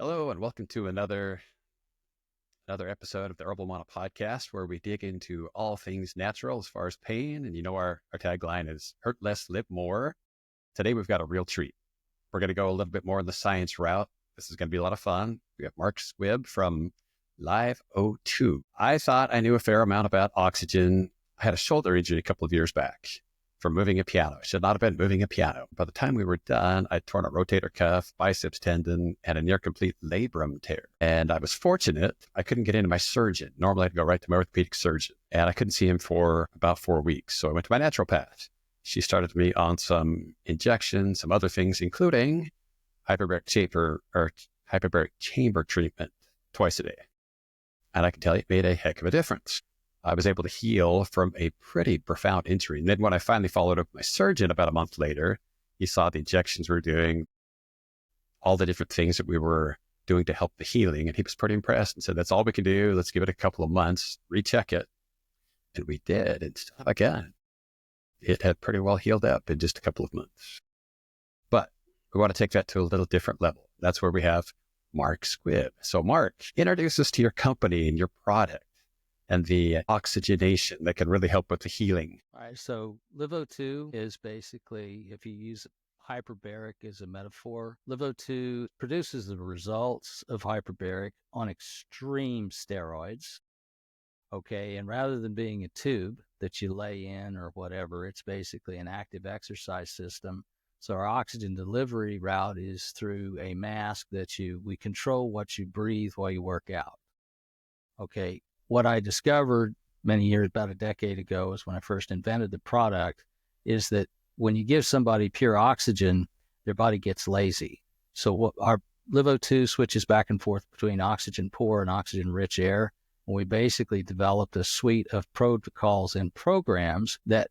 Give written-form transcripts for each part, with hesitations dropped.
Hello and welcome to another episode of the Herbal Mana podcast, where we dig into all things natural as far as pain. And our tagline is hurt less, live more. Today we've got a real treat. We're going to go a little bit more in the science route. This is going to be a lot of fun. We have Mark Squibb from LiveO2. I thought I knew a fair amount about oxygen. I had a shoulder injury a couple of years back from moving a piano. I should not have been moving a piano. By the time we were done, I'd torn a rotator cuff, biceps tendon, and a near complete labrum tear. And I was fortunate. I couldn't get into my surgeon. Normally I'd go right to my orthopedic surgeon, and I couldn't see him for about 4 weeks. So I went to my naturopath. She started me on some injections, some other things, including hyperbaric chamber treatment twice a day. And I can tell you, it made a heck of a difference. I was able to heal from a pretty profound injury. And then when I finally followed up with my surgeon about a month later, he saw the injections we were doing, all the different things that we were doing to help the healing. And he was pretty impressed and said, that's all we can do. Let's give it a couple of months, recheck it. And we did. And again, it had pretty well healed up in just a couple of months. But we want to take that to a little different level. That's where we have Mark Squibb. So Mark, introduce us to your company and your product and the oxygenation that can really help with the healing. All right, so LiveO2 is basically, if you use hyperbaric as a metaphor, LiveO2 produces the results of hyperbaric on extreme steroids, okay? And rather than being a tube that you lay in or whatever, it's basically an active exercise system. So our oxygen delivery route is through a mask that we control what you breathe while you work out, okay? What I discovered many years, about a decade ago, is when I first invented the product, is that when you give somebody pure oxygen, their body gets lazy. So what our LiveO2 switches back and forth between oxygen poor and oxygen rich air. And we basically developed a suite of protocols and programs that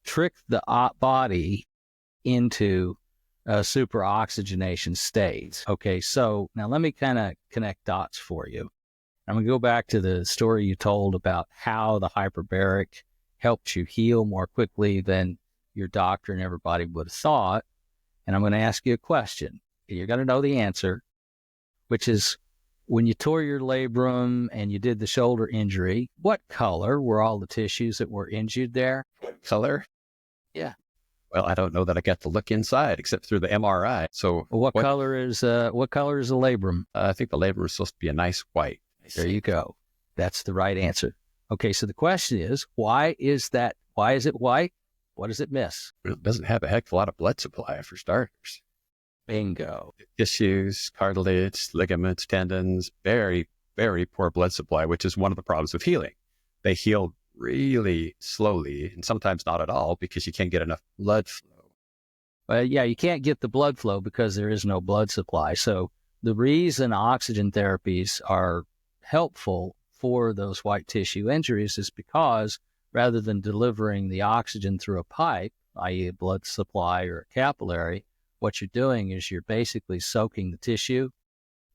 trick the body into a super oxygenation state. Okay, so now let me kind of connect dots for you. I'm going to go back to the story you told about how the hyperbaric helped you heal more quickly than your doctor and everybody would have thought. And I'm going to ask you a question. You're going to know the answer, which is, when you tore your labrum and you did the shoulder injury, what color were all the tissues that were injured there? Color? Yeah. Well, I don't know that I got to look inside except through the MRI. So what color is the labrum? I think the labrum is supposed to be a nice white. There you go. That's the right answer. Okay, so the question is, why is it white? What does it miss? It doesn't have a heck of a lot of blood supply, for starters. Bingo. Tissues, cartilage, ligaments, tendons, very, very poor blood supply, which is one of the problems with healing. They heal really slowly and sometimes not at all because you can't get enough blood flow. Well, yeah, you can't get the blood flow because there is no blood supply. So the reason oxygen therapies are helpful for those white tissue injuries is because rather than delivering the oxygen through a pipe, i.e. a blood supply or a capillary, what you're doing is you're basically soaking the tissue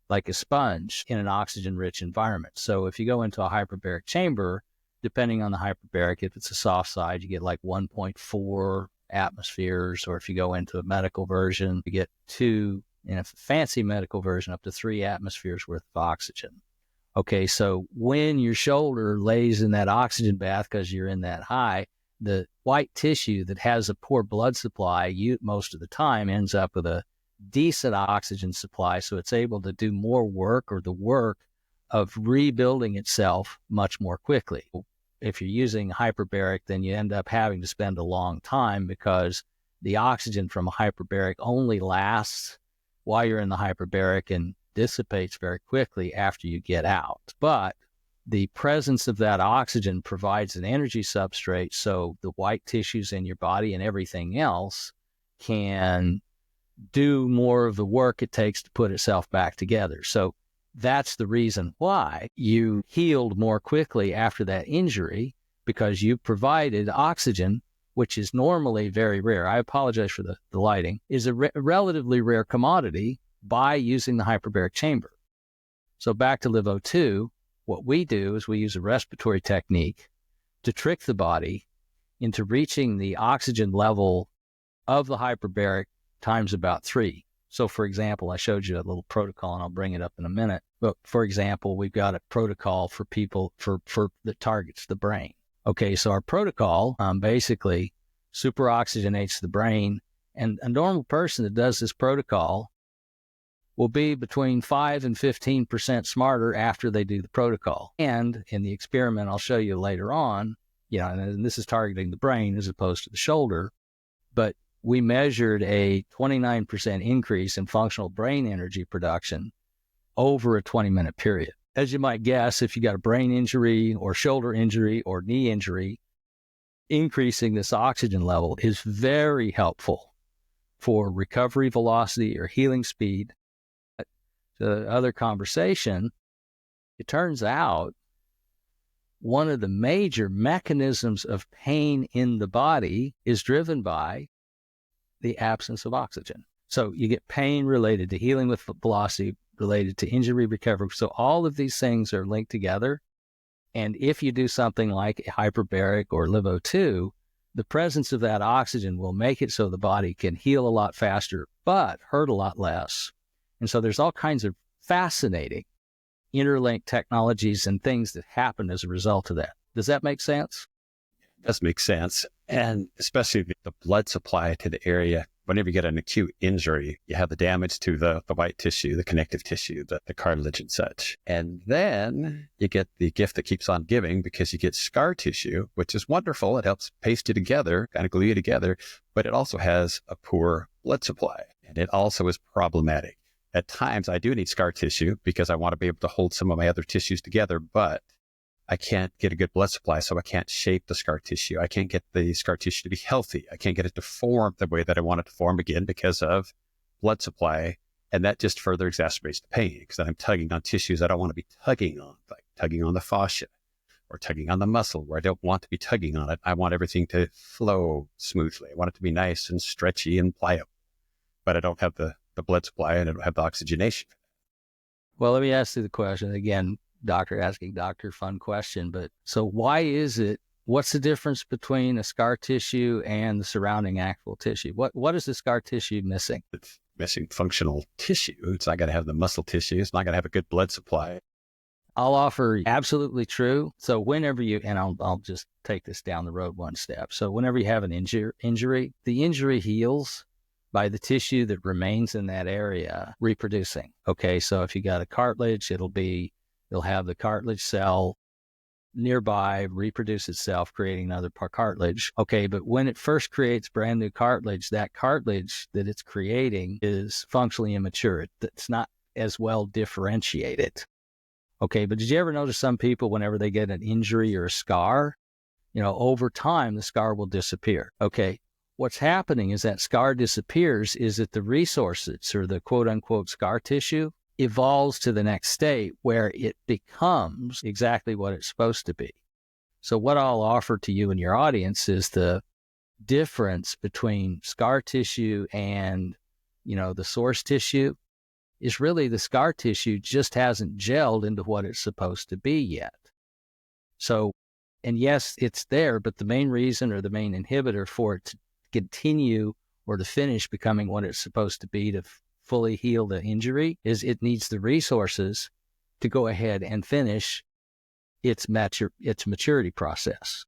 like a sponge in an oxygen-rich environment. So if you go into a hyperbaric chamber, depending on the hyperbaric, if it's a soft side, you get like 1.4 atmospheres, or if you go into a medical version, you get 2, in a fancy medical version, up to 3 atmospheres worth of oxygen. Okay, so when your shoulder lays in that oxygen bath because you're in that high, the white tissue that has a poor blood supply, most of the time ends up with a decent oxygen supply, so it's able to do more work, or the work of rebuilding itself much more quickly. If you're using hyperbaric, then you end up having to spend a long time because the oxygen from a hyperbaric only lasts while you're in the hyperbaric and dissipates very quickly after you get out. But the presence of that oxygen provides an energy substrate so the white tissues in your body and everything else can do more of the work it takes to put itself back together. So that's the reason why you healed more quickly after that injury, because you provided oxygen, which is normally very rare. I apologize for the lighting, is a relatively rare commodity by using the hyperbaric chamber. So back to LiveO2, what we do is we use a respiratory technique to trick the body into reaching the oxygen level of the hyperbaric times about 3. So for example, I showed you a little protocol, and I'll bring it up in a minute. But for example, we've got a protocol for people that targets the brain. Okay, so our protocol basically super oxygenates the brain, and a normal person that does this protocol will be between 5 and 15% smarter after they do the protocol. And in the experiment I'll show you later on, and this is targeting the brain as opposed to the shoulder, but we measured a 29% increase in functional brain energy production over a 20-minute period. As you might guess, if you got a brain injury or shoulder injury or knee injury, increasing this oxygen level is very helpful for recovery velocity or healing speed. The other conversation, it turns out one of the major mechanisms of pain in the body is driven by the absence of oxygen. So you get pain related to healing with velocity, related to injury recovery. So all of these things are linked together. And if you do something like hyperbaric or LiveO2, the presence of that oxygen will make it so the body can heal a lot faster, but hurt a lot less. And so there's all kinds of fascinating interlinked technologies and things that happen as a result of that. Does that make sense? It does make sense. And especially the blood supply to the area. Whenever you get an acute injury, you have the damage to the white tissue, the connective tissue, the cartilage and such. And then you get the gift that keeps on giving, because you get scar tissue, which is wonderful. It helps paste you together, kind of glue you together, but it also has a poor blood supply. And it also is problematic. At times, I do need scar tissue because I want to be able to hold some of my other tissues together, but I can't get a good blood supply, so I can't shape the scar tissue. I can't get the scar tissue to be healthy. I can't get it to form the way that I want it to form again because of blood supply. And that just further exacerbates the pain, because I'm tugging on tissues I don't want to be tugging on, like tugging on the fascia or tugging on the muscle where I don't want to be tugging on it. I want everything to flow smoothly. I want it to be nice and stretchy and pliable, but I don't have the blood supply and I don't have the oxygenation. Well, let me ask you the question again. Doctor asking doctor, fun question. But so why is it, what's the difference between a scar tissue and the surrounding actual tissue? What is the scar tissue missing? It's missing functional tissue. It's not going to have the muscle tissue. It's not going to have a good blood supply. I'll offer absolutely true. So whenever you, and I'll just take this down the road one step. So whenever you have an injury, the injury heals by the tissue that remains in that area reproducing. Okay, so if you got a cartilage, you'll have the cartilage cell nearby reproduce itself, creating another cartilage. Okay, but when it first creates brand new cartilage, that cartilage that it's creating is functionally immature. It's not as well differentiated. Okay, but did you ever notice some people, whenever they get an injury or a scar, over time, the scar will disappear. Okay, what's happening is that scar disappears is that the resources, or the quote unquote scar tissue, evolves to the next state where it becomes exactly what it's supposed to be. So what I'll offer to you and your audience is the difference between scar tissue and, the source tissue is really the scar tissue just hasn't gelled into what it's supposed to be yet. So, and yes, it's there, but the main reason or the main inhibitor for it to continue or to finish becoming what it's supposed to be to fully heal the injury is it needs the resources to go ahead and finish its maturity process.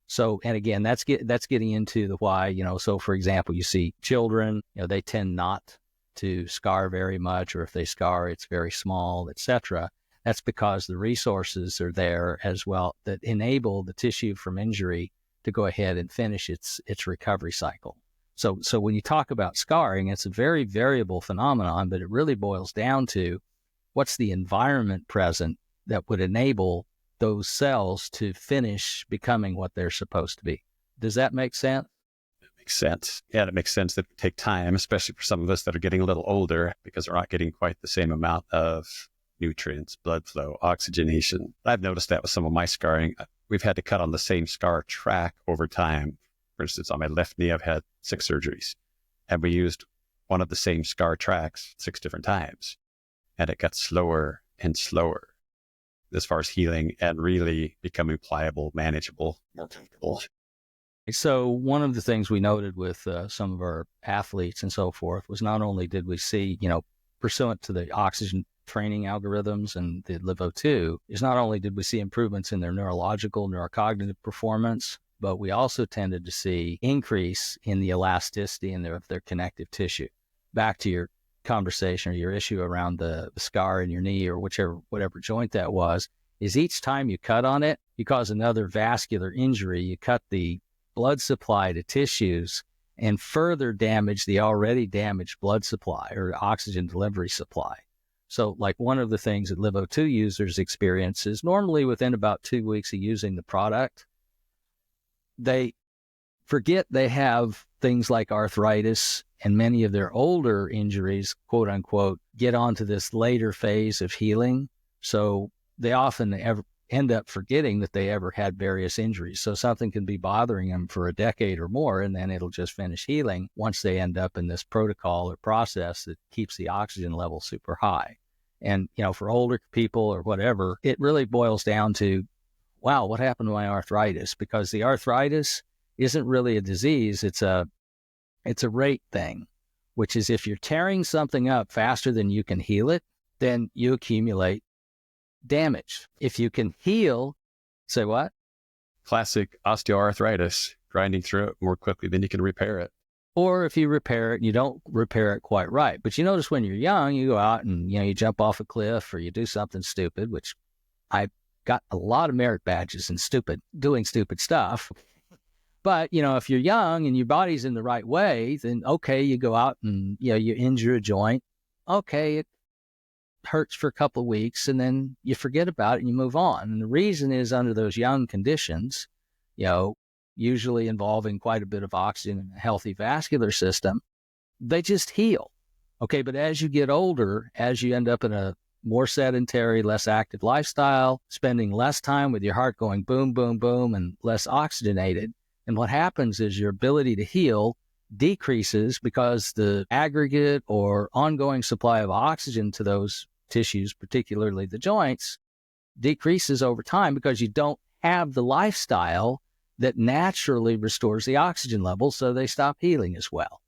So, and again, that's getting into the why, so for example, you see children, they tend not to scar very much, or if they scar, it's very small, etc. That's because the resources are there as well that enable the tissue from injury to go ahead and finish its recovery cycle. So when you talk about scarring, it's a very variable phenomenon, but it really boils down to what's the environment present that would enable those cells to finish becoming what they're supposed to be. Does that make sense? It makes sense. Yeah, it makes sense that it would take time, especially for some of us that are getting a little older, because we're not getting quite the same amount of nutrients, blood flow, oxygenation. I've noticed that with some of my scarring. We've had to cut on the same scar track over time. For instance, on my left knee, I've had 6 surgeries, and we used one of the same scar tracks 6 different times, and it got slower and slower as far as healing and really becoming pliable, manageable, more comfortable. So one of the things we noted with some of our athletes and so forth was not only did we see, pursuant to the oxygen training algorithms and the LiveO2, is not only did we see improvements in their neurological, neurocognitive performance, but we also tended to see increase in the elasticity in their connective tissue. Back to your conversation or your issue around the scar in your knee or whatever joint that was, is each time you cut on it, you cause another vascular injury. You cut the blood supply to tissues and further damage the already damaged blood supply or oxygen delivery supply. So like one of the things that LiveO2 users experience is normally within about 2 weeks of using the product, they forget they have things like arthritis, and many of their older injuries, quote unquote, get onto this later phase of healing. So they often end up forgetting that they ever had various injuries. So something can be bothering them for a decade or more, and then it'll just finish healing once they end up in this protocol or process that keeps the oxygen level super high. And, for older people or whatever, it really boils down to, wow, what happened to my arthritis? Because the arthritis isn't really a disease. It's a rate thing, which is if you're tearing something up faster than you can heal it, then you accumulate damage. If you can heal, say what? Classic osteoarthritis, grinding through it more quickly than you can repair it. Or if you repair it, you don't repair it quite right. But you notice when you're young, you go out and, you jump off a cliff or you do something stupid, which I got a lot of merit badges in doing stupid stuff. But, if you're young and your body's in the right way, then okay, you go out and, you injure a joint. Okay, it hurts for a couple of weeks and then you forget about it and you move on. And the reason is under those young conditions, usually involving quite a bit of oxygen and a healthy vascular system, they just heal. Okay, but as you get older, as you end up in a more sedentary, less active lifestyle, spending less time with your heart going boom, boom, boom, and less oxygenated, and what happens is your ability to heal decreases because the aggregate or ongoing supply of oxygen to those tissues, particularly the joints, decreases over time because you don't have the lifestyle that naturally restores the oxygen level, so they stop healing as well.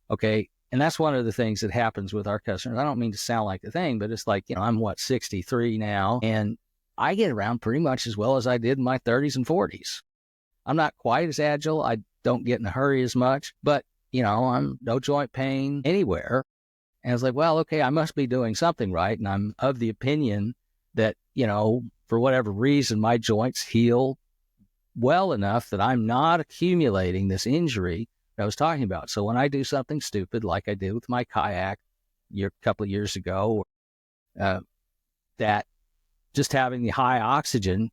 Okay, and that's one of the things that happens with our customers. I don't mean to sound like a thing, but it's like, I'm 63 now, and I get around pretty much as well as I did in my 30s and 40s. I'm not quite as agile. I don't get in a hurry as much, but, I'm no joint pain anywhere. And I was like, well, okay, I must be doing something right. And I'm of the opinion that, for whatever reason, my joints heal well enough that I'm not accumulating this injury that I was talking about. So when I do something stupid, like I did with my kayak a couple of years ago, that just having the high oxygen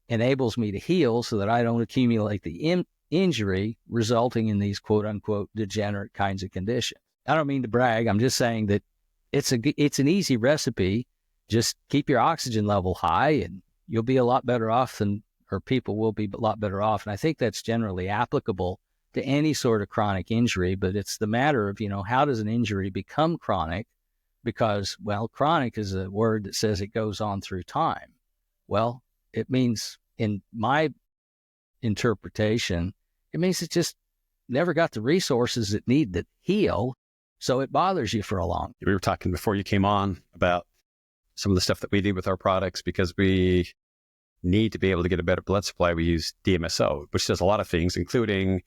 enables me to heal so that I don't accumulate the injury resulting in these quote unquote degenerate kinds of conditions. I don't mean to brag. I'm just saying that it's an easy recipe. Just keep your oxygen level high and you'll be a lot better off people will be a lot better off. And I think that's generally applicable to any sort of chronic injury, but it's the matter of, how does an injury become chronic? Because, chronic is a word that says it goes on through time. Well, it means, in my interpretation, it means it just never got the resources it needed to heal, so it bothers you for a long time. We were talking before you came on about some of the stuff that we do with our products because we need to be able to get a better blood supply. We use DMSO, which does a lot of things, including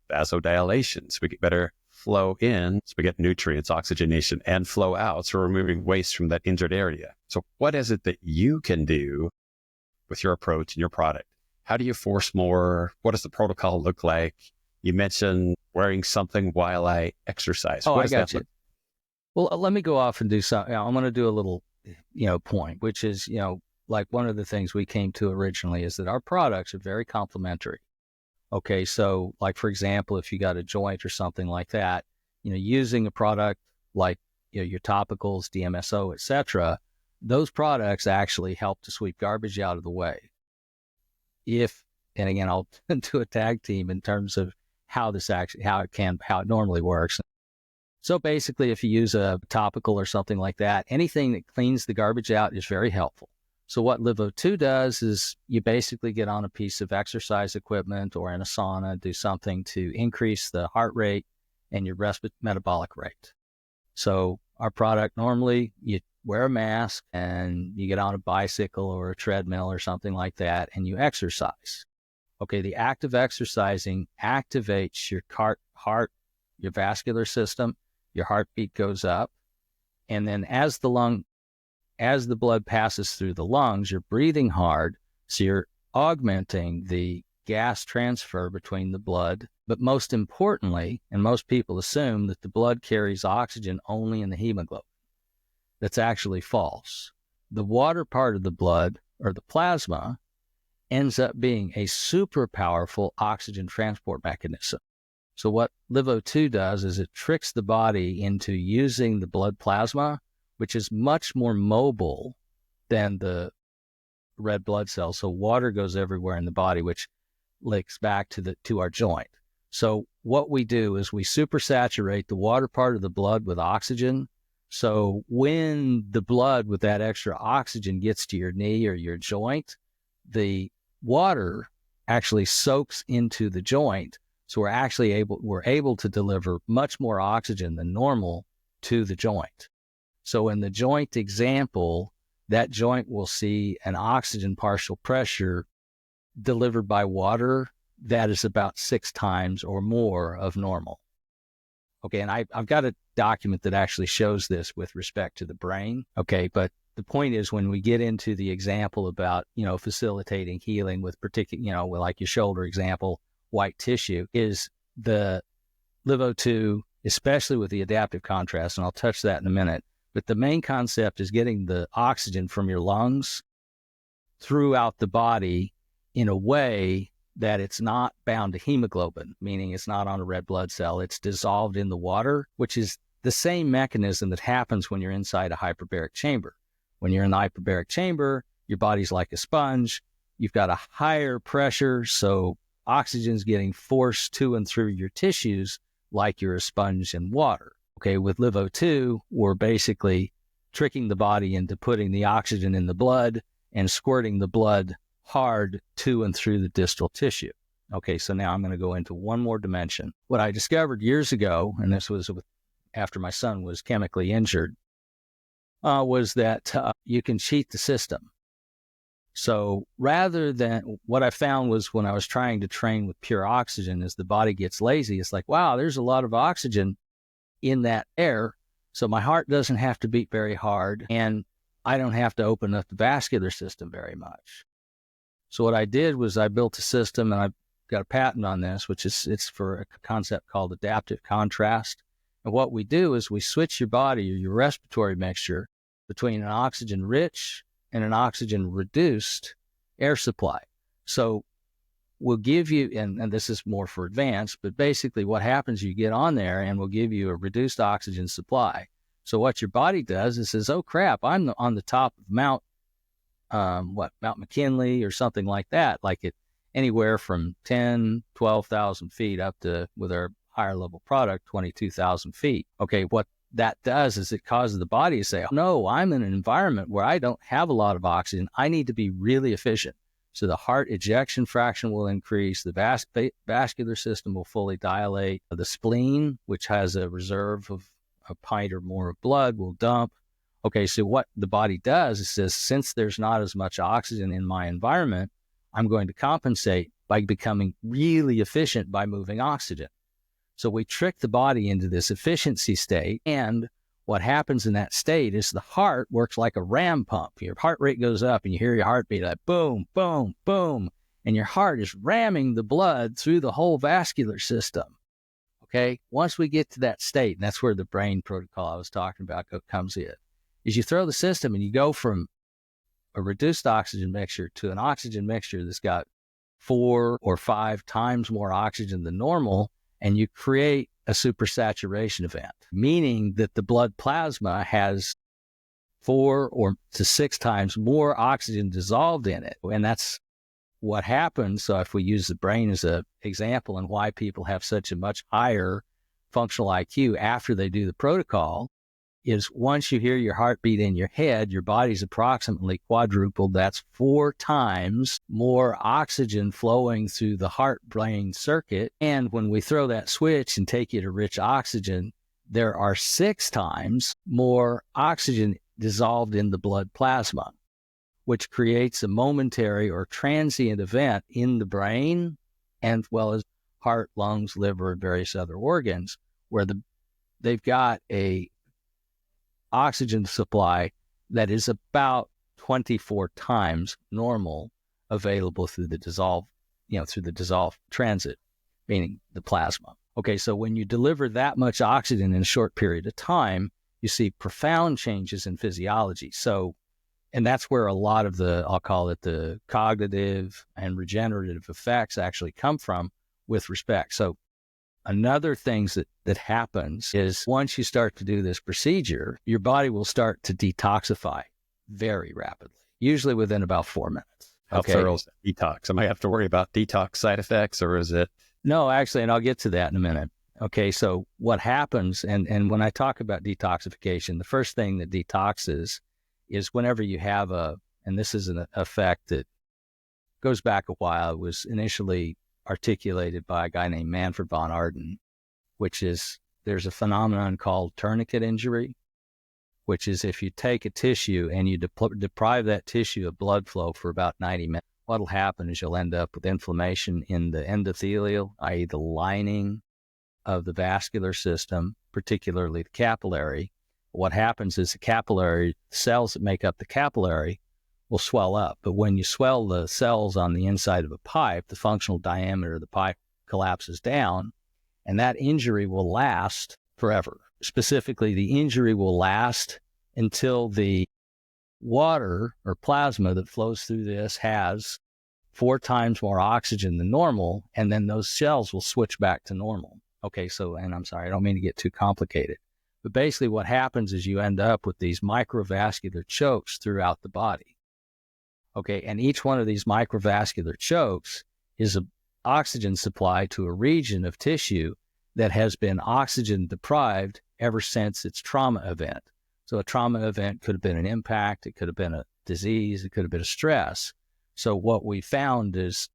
vasodilation. So we get better flow in, so we get nutrients, oxygenation, and flow out. So we're removing waste from that injured area. So what is it that you can do with your approach and your product? How do you force more? What does the protocol look like? You mentioned wearing something while I exercise. Oh, I got you. Well, let me go off and do something. I'm going to do a little, point, which is, like one of the things we came to originally is that our products are very complementary. Okay, so like, for example, if you got a joint or something like that, using a product like your topicals, DMSO, et cetera, those products actually help to sweep garbage out of the way. And again, I'll do a tag team in terms of how it normally works. So basically, if you use a topical or something like that, anything that cleans the garbage out is very helpful. So what LiveO2 does is you basically get on a piece of exercise equipment or in a sauna, do something to increase the heart rate and your metabolic rate. So our product, normally you wear a mask and you get on a bicycle or a treadmill or something like that and you exercise. Okay, the act of exercising activates your heart, your vascular system, your heartbeat goes up. And then as the blood passes through the lungs, you're breathing hard, so you're augmenting the gas transfer between the blood. But most importantly, and most people assume that the blood carries oxygen only in the hemoglobin. That's actually false. The water part of the blood, or the plasma, ends up being a super powerful oxygen transport mechanism. So what LiveO2 does is it tricks the body into using the blood plasma, which is much more mobile than the red blood cells. So water goes everywhere in the body, which links back to our joint. So what we do is we supersaturate the water part of the blood with oxygen. So when the blood with that extra oxygen gets to your knee or your joint, the water actually soaks into the joint. So we're able to deliver much more oxygen than normal to the joint. So in the joint example, that joint will see an oxygen partial pressure delivered by water that is about 6 times or more of normal. Okay, and I've got a document that actually shows this with respect to the brain. Okay, but the point is when we get into the example about, facilitating healing with particular, like your shoulder example, white tissue, is the LiveO2, especially with the adaptive contrast, and I'll touch that in a minute. But the main concept is getting the oxygen from your lungs throughout the body in a way that it's not bound to hemoglobin, meaning it's not on a red blood cell. It's dissolved in the water, which is the same mechanism that happens when you're inside a hyperbaric chamber. When you're in the hyperbaric chamber, your body's like a sponge. You've got a higher pressure, so oxygen's getting forced to and through your tissues like you're a sponge in water. Okay, with LiveO2, we're basically tricking the body into putting the oxygen in the blood and squirting the blood hard to and through the distal tissue. Okay, so now I'm going to go into one more dimension. What I discovered years ago, and this was after my son was chemically injured, was that you can cheat the system. So rather than, what I found was when I was trying to train with pure oxygen, as the body gets lazy, it's like, wow, there's a lot of oxygen in that air, so my heart doesn't have to beat very hard, and I don't have to open up the vascular system very much. So what I did was I built a system, and I've got a patent on this, it's for a concept called adaptive contrast. And what we do is we switch your body or your respiratory mixture between an oxygen-rich and an oxygen-reduced air supply. So we'll give you, and this is more for advanced, but basically what happens, you get on there and we'll give you a reduced oxygen supply. So what your body does is says, oh crap, I'm on the top of Mount McKinley or something like that, like it anywhere from 10, 12,000 feet up to, with our higher level product, 22,000 feet. Okay, what that does is it causes the body to say, no, I'm in an environment where I don't have a lot of oxygen. I need to be really efficient. So the heart ejection fraction will increase, the vascular system will fully dilate, the spleen, which has a reserve of a pint or more of blood, will dump. Okay, so what the body does is says, since there's not as much oxygen in my environment, I'm going to compensate by becoming really efficient by moving oxygen. So we trick the body into this efficiency state, and what happens in that state is the heart works like a ram pump. Your heart rate goes up and you hear your heartbeat like boom, boom, boom, and your heart is ramming the blood through the whole vascular system. Okay, once we get to that state, and that's where the brain protocol I was talking about comes in, is you throw the system and you go from a reduced oxygen mixture to an oxygen mixture that's got 4 or 5 times more oxygen than normal, and you create a supersaturation event, meaning that the blood plasma has 4 or to 6 times more oxygen dissolved in it. And that's what happens. So if we use the brain as an example and why people have such a much higher functional IQ after they do the protocol, is once you hear your heartbeat in your head, your body's approximately quadrupled. That's 4 times more oxygen flowing through the heart-brain circuit. And when we throw that switch and take you to rich oxygen, there are 6 times more oxygen dissolved in the blood plasma, which creates a momentary or transient event in the brain, and well as heart, lungs, liver, and various other organs, where they've got a oxygen supply that is about 24 times normal available through the dissolved transit, meaning the plasma. Okay, so when you deliver that much oxygen in a short period of time, you see profound changes in physiology. So, and that's where a lot of I'll call it the cognitive and regenerative effects actually come from with respect. So another thing that happens is once you start to do this procedure, your body will start to detoxify very rapidly, usually within about 4 minutes. How thorough is that detox? Am I have to worry about detox side effects, or is it? No, actually, and I'll get to that in a minute. Okay, so what happens, and when I talk about detoxification, the first thing that detoxes is whenever you have and this is an effect that goes back a while. It was initially articulated by a guy named Manfred von Arden, which is there's a phenomenon called tourniquet injury, which is if you take a tissue and you deprive that tissue of blood flow for about 90 minutes, what'll happen is you'll end up with inflammation in the endothelial, i.e. the lining of the vascular system, particularly the capillary. What happens is the capillary cells that make up the capillary will swell up. But when you swell the cells on the inside of a pipe, the functional diameter of the pipe collapses down, and that injury will last forever. Specifically, the injury will last until the water or plasma that flows through this has 4 times more oxygen than normal, and then those cells will switch back to normal. Okay, so, and I'm sorry, I don't mean to get too complicated, but basically what happens is you end up with these microvascular chokes throughout the body. Okay, and each one of these microvascular chokes is an oxygen supply to a region of tissue that has been oxygen deprived ever since its trauma event. So a trauma event could have been an impact, it could have been a disease, it could have been a stress. So what we found is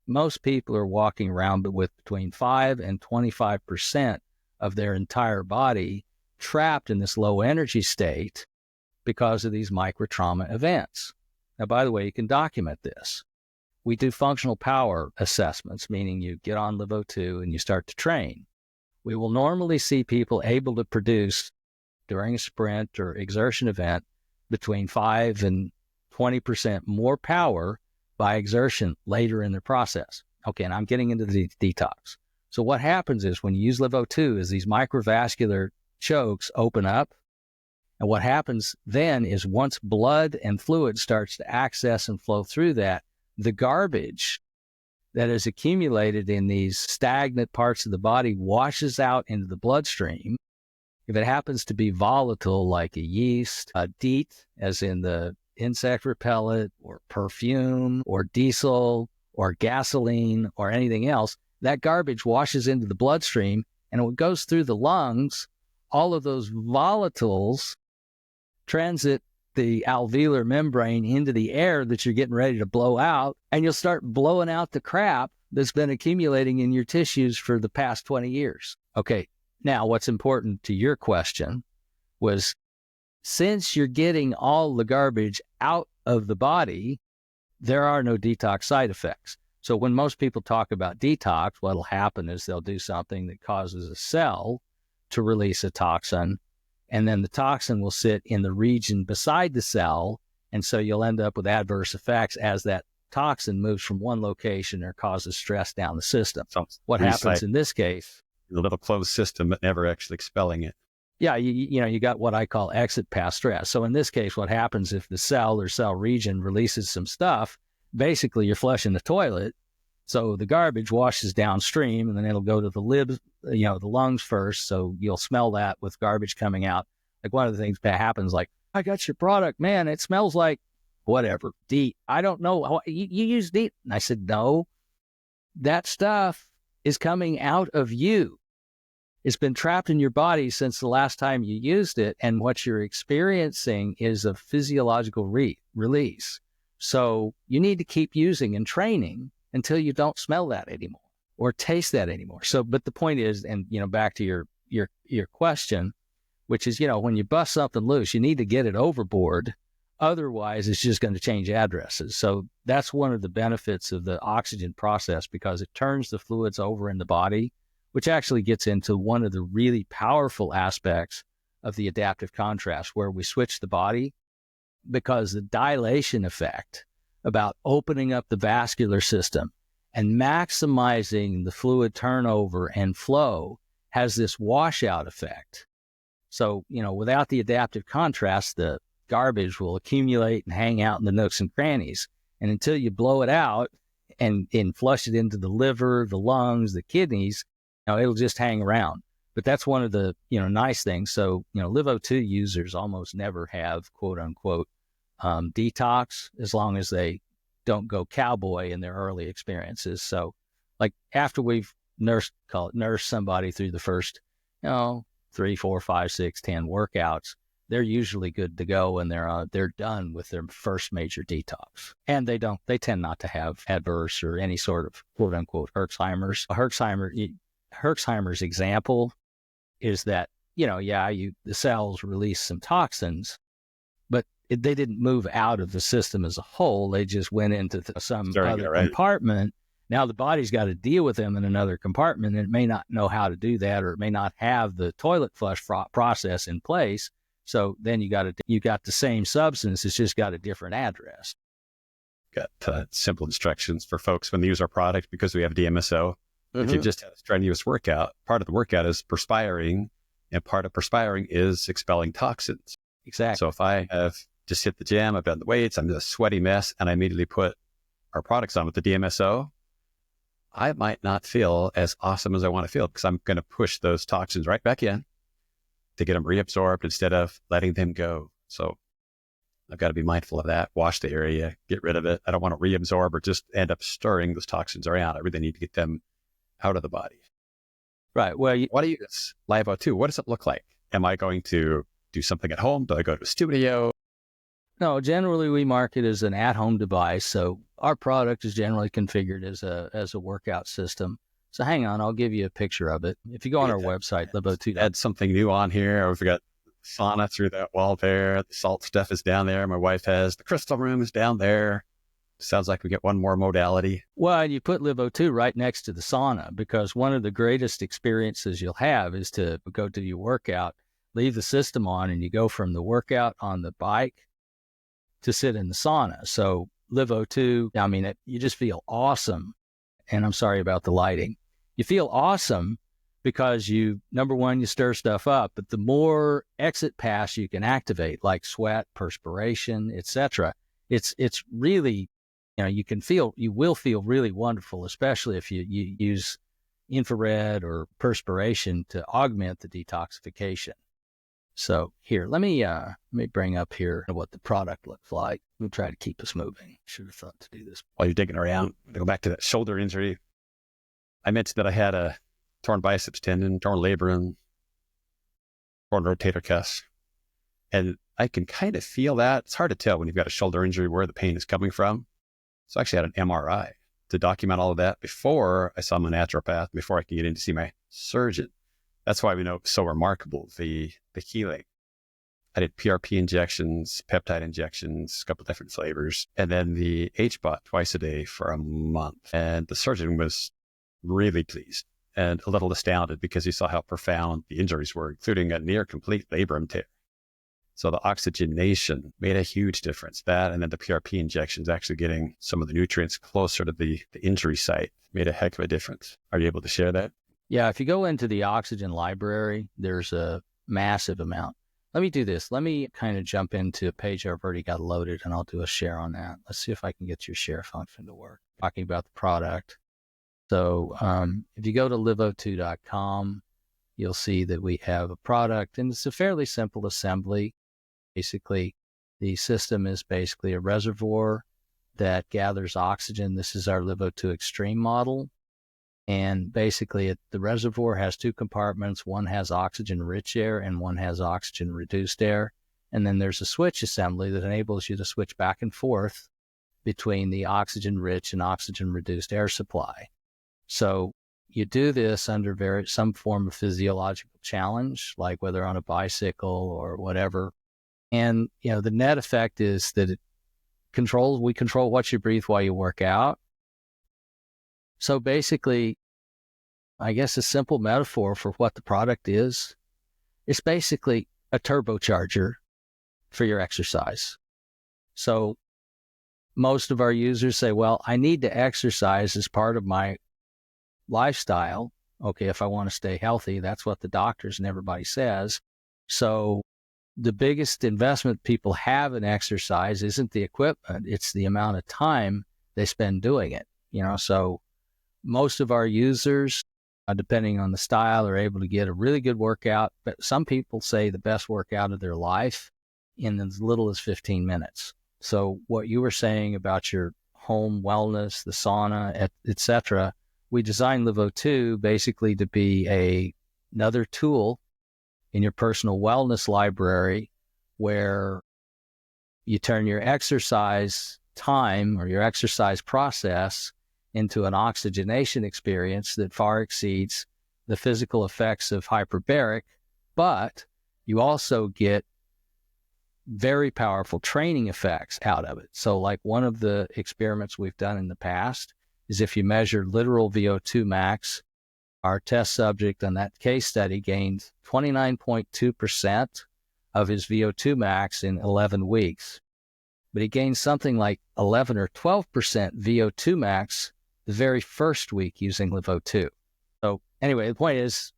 most people are walking around with between 5 and 25% of their entire body trapped in this low energy state because of these micro trauma events. Now, by the way, you can document this. We do functional power assessments, meaning you get on LiveO2 and you start to train. We will normally see people able to produce during a sprint or exertion event between 5 and 20% more power by exertion later in the process. Okay, and I'm getting into the detox. So what happens is when you use LiveO2 is these microvascular chokes open up. And what happens then is once blood and fluid starts to access and flow through that, the garbage that is accumulated in these stagnant parts of the body washes out into the bloodstream. If it happens to be volatile like a yeast, a DEET, as in the insect repellent, or perfume, or diesel, or gasoline, or anything else, that garbage washes into the bloodstream, and when it goes through the lungs, all of those volatiles transit the alveolar membrane into the air that you're getting ready to blow out, and you'll start blowing out the crap that's been accumulating in your tissues for the past 20 years. Okay, now what's important to your question was, since you're getting all the garbage out of the body, there are no detox side effects. So when most people talk about detox, what'll happen is they'll do something that causes a cell to release a toxin, and then the toxin will sit in the region beside the cell, and so you'll end up with adverse effects as that toxin moves from one location or causes stress down the system. So what happens in this case? The little closed system, but never actually expelling it. Yeah, you got what I call exit path stress. So in this case, what happens if the cell or cell region releases some stuff, basically you're flushing the toilet, so the garbage washes downstream, and then it'll go to the libs, the lungs first, so you'll smell that with garbage coming out. Like one of the things that happens, like, I got your product, man, it smells like whatever, DEET. I don't know, you use DEET? And I said, no, that stuff is coming out of you. It's been trapped in your body since the last time you used it. And what you're experiencing is a physiological release. So you need to keep using and training until you don't smell that anymore or taste that anymore. So, but the point is, and, back to your question, which is, when you bust something loose, you need to get it overboard. Otherwise, it's just going to change addresses. So that's one of the benefits of the oxygen process, because it turns the fluids over in the body, which actually gets into one of the really powerful aspects of the adaptive contrast, where we switch the body, because the dilation effect about opening up the vascular system and maximizing the fluid turnover and flow has this washout effect. So, without the adaptive contrast, the garbage will accumulate and hang out in the nooks and crannies. And until you blow it out and flush it into the liver, the lungs, the kidneys, it'll just hang around. But that's one of the, nice things. So, LiveO2 users almost never have, quote unquote, detox, as long as they don't go cowboy in their early experiences. So like after we've nursed somebody through the first, 3, 4, 5, 6, 10 workouts, they're usually good to go, and they're done with their first major detox. And they tend not to have adverse or any sort of quote unquote Herxheimer's. Herxheimer's example is that, the cells release some toxins, but they didn't move out of the system as a whole. They just went into some other compartment. Now the body's got to deal with them in another compartment, and it may not know how to do that, or it may not have the toilet flush process in place. So then you got the same substance, it's just got a different address. Got simple instructions for folks when they use our product, because we have DMSO. If you just had a strenuous workout, part of the workout is perspiring, and part of perspiring is expelling toxins. Exactly. So if I have just hit the gym, I've done the weights, I'm in a sweaty mess, and I immediately put our products on with the DMSO, I might not feel as awesome as I want to feel, because I'm going to push those toxins right back in to get them reabsorbed instead of letting them go. So I've got to be mindful of that. Wash the area, get rid of it. I don't want to reabsorb or just end up stirring those toxins around. I really need to get them out of the body. Right. Well, what do you use LiveO2? What does it look like? Am I going to do something at home? Do I go to a studio? No, generally we market as an at-home device. So our product is generally configured as a workout system. So hang on, I'll give you a picture of it. If you go on our website, LiveO2. Add something new on here. We've got sauna through that wall there. The salt stuff is down there. My wife has the crystal room is down there. Sounds like we get one more modality. Well, and you put LiveO2 right next to the sauna, because one of the greatest experiences you'll have is to go to your workout, leave the system on, and you go from the workout on the bike to sit in the sauna. So LiveO2, you just feel awesome. And I'm sorry about the lighting. You feel awesome because number one, you stir stuff up, but the more exit paths you can activate, like sweat, perspiration, etc., it's really, you will feel really wonderful, especially if you use infrared or perspiration to augment the detoxification. So here, let me bring up here what the product looks like. We'll try to keep us moving. Should have thought to do this. While you're digging around, to go back to that shoulder injury, I mentioned that I had a torn biceps tendon, torn labrum, torn rotator cuff, and I can kind of feel that. It's hard to tell when you've got a shoulder injury where the pain is coming from. So I actually had an MRI to document all of that before I saw my naturopath, before I could get in to see my surgeon. That's why we know it's so remarkable, the healing. I did PRP injections, peptide injections, a couple different flavors, and then the HBOT twice a day for a month. And the surgeon was really pleased and a little astounded, because he saw how profound the injuries were, including a near complete labrum tear. So the oxygenation made a huge difference. That, and then the PRP injections, actually getting some of the nutrients closer to the injury site, made a heck of a difference. Are you able to share that? Yeah, if you go into the oxygen library, there's a massive amount. Let me do this. Let me kind of jump into a page I've already got loaded, and I'll do a share on that. Let's see if I can get your share function to work. Talking about the product. So if you go to LiveO2.com, you'll see that we have a product, and it's a fairly simple assembly. Basically, the system is basically a reservoir that gathers oxygen. This is our LiveO2 Extreme model. And basically, the reservoir has two compartments. One has oxygen-rich air and one has oxygen-reduced air. And then there's a switch assembly that enables you to switch back and forth between the oxygen-rich and oxygen-reduced air supply. So you do this under some form of physiological challenge, like whether on a bicycle or whatever. And, the net effect is that we control what you breathe while you work out. So basically, I guess a simple metaphor for what the product is, it's basically a turbocharger for your exercise. So most of our users say, well, I need to exercise as part of my lifestyle. Okay, if I want to stay healthy, that's what the doctors and everybody says. So the biggest investment people have in exercise isn't the equipment, it's the amount of time they spend doing it. So most of our users, depending on the style, are able to get a really good workout, but some people say the best workout of their life in as little as 15 minutes. So what you were saying about your home wellness, the sauna, etc., we designed LiveO2 basically to be another tool in your personal wellness library where you turn your exercise time or your exercise process into an oxygenation experience that far exceeds the physical effects of hyperbaric, but you also get very powerful training effects out of it. So like one of the experiments we've done in the past is if you measure literal VO2 max, our test subject on that case study gained 29.2% of his VO2 max in 11 weeks. But he gained something like 11 or 12% VO2 max the very first week using LiveO2. So anyway, the point is,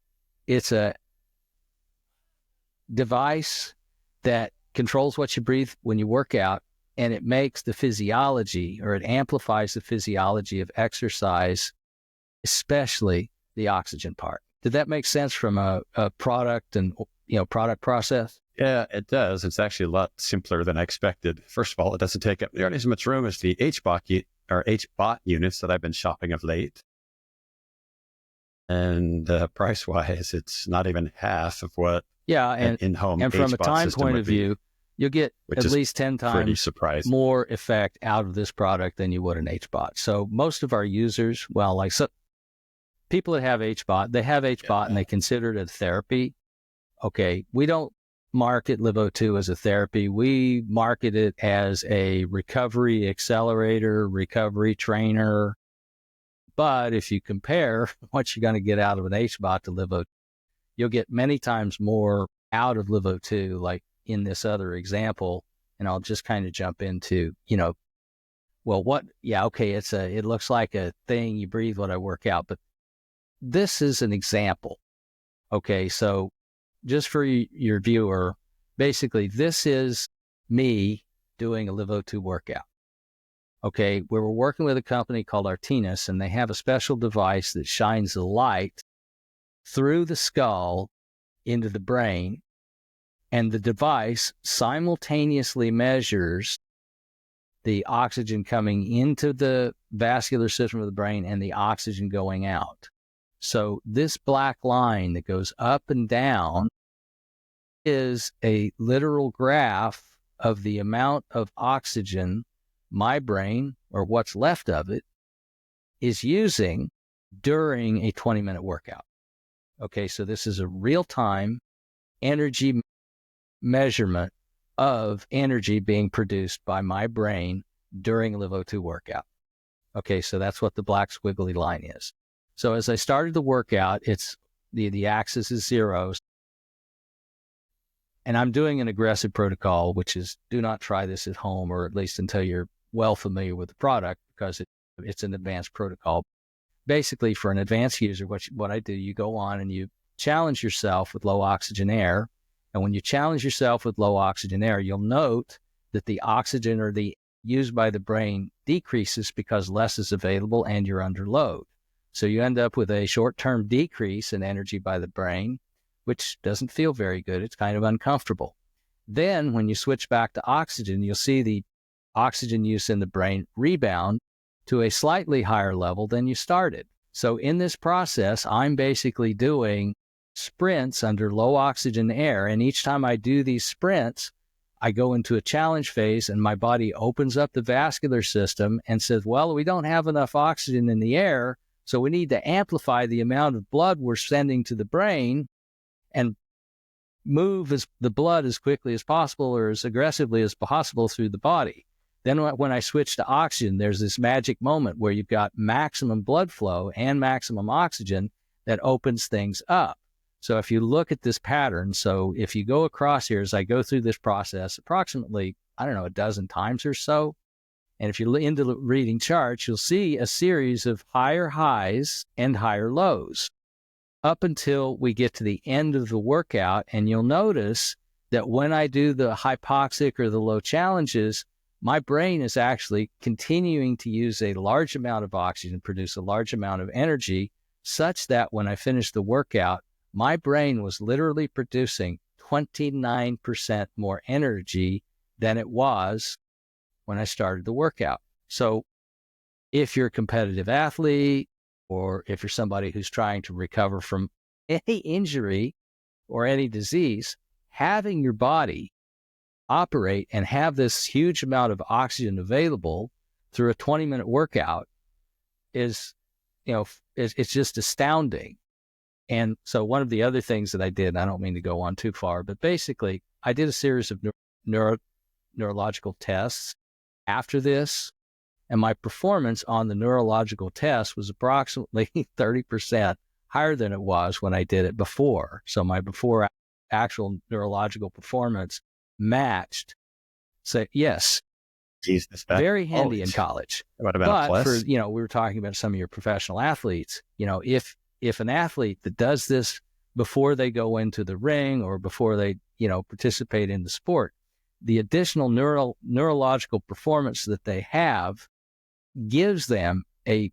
it's a device that controls what you breathe when you work out, and it makes the physiology, or it amplifies the physiology of exercise, especially the oxygen part. Did that make sense from a product and product process? Yeah, it does. It's actually a lot simpler than I expected. First of all, it doesn't take up nearly as much room as the HBOT units that I've been shopping of late. And price-wise, it's not even half of what an in-home and from HBOT a time point of view, you'll get at least 10 times more effect out of this product than you would an HBOT. So most of our users, people that have HBOT, they have HBOT and they consider it a therapy. Okay, we don't market LiveO2 as a therapy. We market it as a recovery accelerator, recovery trainer. But if you compare what you're going to get out of an HBOT to LiveO2, you'll get many times more out of LiveO2, like in this other example. And I'll just kind of jump into, it looks like a thing you breathe when I work out, but this is an example. Okay, so just for your viewer, basically this is me doing a LiveO2 workout. Okay, we were working with a company called Artinus, and they have a special device that shines the light through the skull into the brain, and the device simultaneously measures the oxygen coming into the vascular system of the brain and the oxygen going out. So this black line that goes up and down is a literal graph of the amount of oxygen my brain, or what's left of it, is using during a 20-minute workout. Okay, so this is a real-time energy measurement of energy being produced by my brain during a LiveO2 workout. Okay, so that's what the black squiggly line is. So as I started the workout, it's the axis is 0. And I'm doing an aggressive protocol, which is do not try this at home, or at least until you're well familiar with the product, because it's an advanced protocol. Basically, for an advanced user, what I do, you go on and you challenge yourself with low oxygen air. And when you challenge yourself with low oxygen air, you'll note that the oxygen or the used by the brain decreases because less is available and you're under load. So you end up with a short-term decrease in energy by the brain, which doesn't feel very good. It's kind of uncomfortable. Then when you switch back to oxygen, you'll see the oxygen use in the brain rebound to a slightly higher level than you started. So in this process, I'm basically doing sprints under low oxygen air. And each time I do these sprints, I go into a challenge phase and my body opens up the vascular system and says, well, we don't have enough oxygen in the air, so we need to amplify the amount of blood we're sending to the brain and move the blood as quickly as possible or as aggressively as possible through the body. Then when I switch to oxygen, there's this magic moment where you've got maximum blood flow and maximum oxygen that opens things up. So if you look at this pattern, so if you go across here, as I go through this process, approximately, I don't know, a dozen times or so, and if you're into reading charts, you'll see a series of higher highs and higher lows up until we get to the end of the workout. And you'll notice that when I do the hypoxic or the low challenges, my brain is actually continuing to use a large amount of oxygen, produce a large amount of energy, such that when I finish the workout, my brain was literally producing 29% more energy than it was when I started the workout. So if you're a competitive athlete, or if you're somebody who's trying to recover from any injury or any disease, having your body operate and have this huge amount of oxygen available through a 20-minute workout is, it's just astounding. And so one of the other things that I did, and I don't mean to go on too far, but basically I did a series of neurological tests after this, and my performance on the neurological test was approximately 30% higher than it was when I did it before. So my before actual neurological performance matched. So yes, Jesus, very handy in college. What about a plus? For, we were talking about some of your professional athletes, if an athlete that does this before they go into the ring or before they, participate in the sport, the additional neurological performance that they have gives them a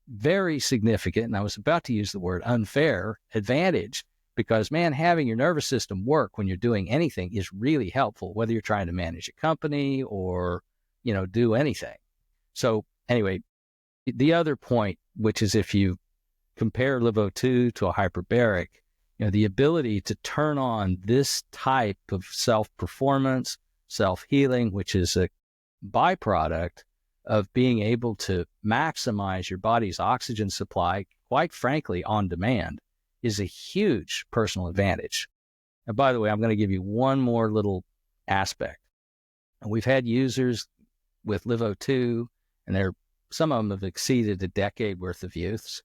very significant, and I was about to use the word unfair, advantage, because, man, having your nervous system work when you're doing anything is really helpful, whether you're trying to manage a company or, do anything. So anyway, the other point, which is if you compare LiveO2 to a hyperbaric, the ability to turn on this type of self-performance, self-healing, which is a byproduct of being able to maximize your body's oxygen supply, quite frankly, on demand, is a huge personal advantage. And by the way, I'm going to give you one more little aspect. And we've had users with LiveO2, and some of them have exceeded a decade worth of use.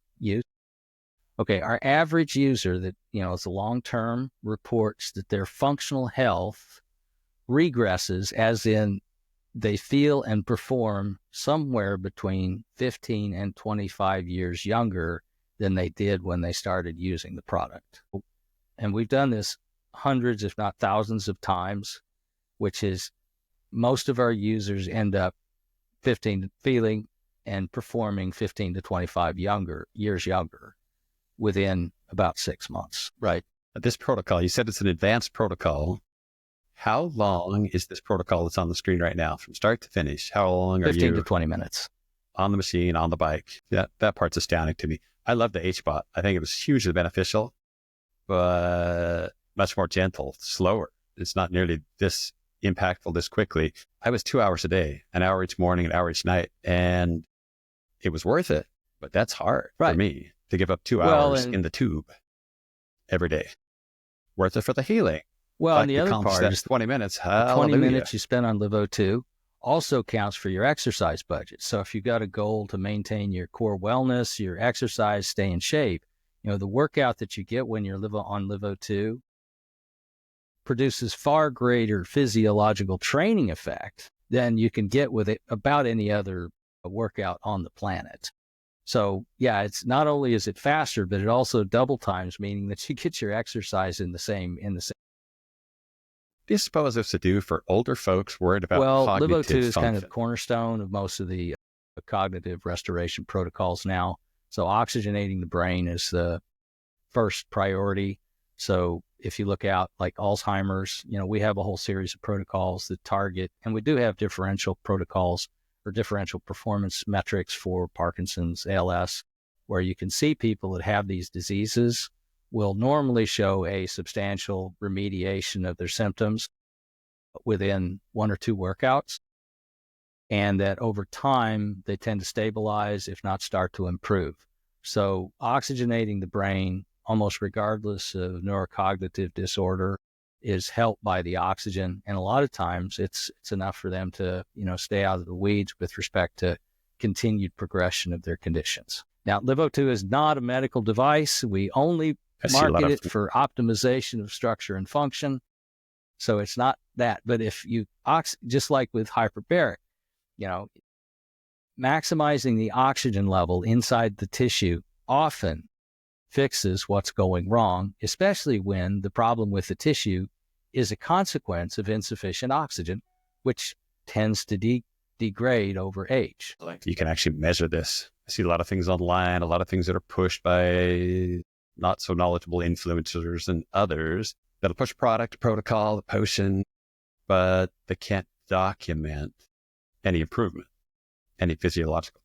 Okay, our average user that, is a long-term reports that their functional health regresses, as in they feel and perform somewhere between 15 and 25 years younger than they did when they started using the product. And we've done this hundreds, if not thousands of times, which is most of our users end up feeling and performing 15 to 25 years younger within about 6 months. Right. This protocol, you said it's an advanced protocol. How long is this protocol that's on the screen right now from start to finish? How long are you? 15 to 20 minutes. On the machine, on the bike. That part's astounding to me. I love the HBOT. I think it was hugely beneficial, but much more gentle, slower. It's not nearly this impactful this quickly. I was 2 hours a day, an hour each morning, an hour each night, and it was worth it. But that's hard for me to give up 2 hours in the tube every day. Worth it for the healing. Well, and the other part is 20 minutes. 20 minutes you spend on LiveO2 also counts for your exercise budget. So if you've got a goal to maintain your core wellness, your exercise, stay in shape, the workout that you get when you're on LiveO2 produces far greater physiological training effect than you can get with it about any other workout on the planet. So yeah, it's not only is it faster, but it also double times, meaning that you get your exercise in the same. Do you suppose it's to do for older folks worried about cognitive LiveO2 is function? kind of the cornerstone of most of the cognitive restoration protocols now. So oxygenating the brain is the first priority. So if you look out like Alzheimer's, we have a whole series of protocols that target, and we do have differential protocols or differential performance metrics for Parkinson's, ALS. where you can see people that have these diseases will normally show a substantial remediation of their symptoms within 1 or 2 workouts, and that over time they tend to stabilize, if not start to improve. So oxygenating the brain, almost regardless of neurocognitive disorder, is helped by the oxygen. And a lot of times it's enough for them to, stay out of the weeds with respect to continued progression of their conditions. Now, LiveO2 is not a medical device. We only market it for optimization of structure and function. So it's not that. But if you, just like with hyperbaric, maximizing the oxygen level inside the tissue often fixes what's going wrong, especially when the problem with the tissue is a consequence of insufficient oxygen, which tends to degrade over age. You can actually measure this. I see a lot of things online, a lot of things that are pushed by not so knowledgeable influencers and others that'll push product, protocol, the potion, but they can't document any improvement, any physiological.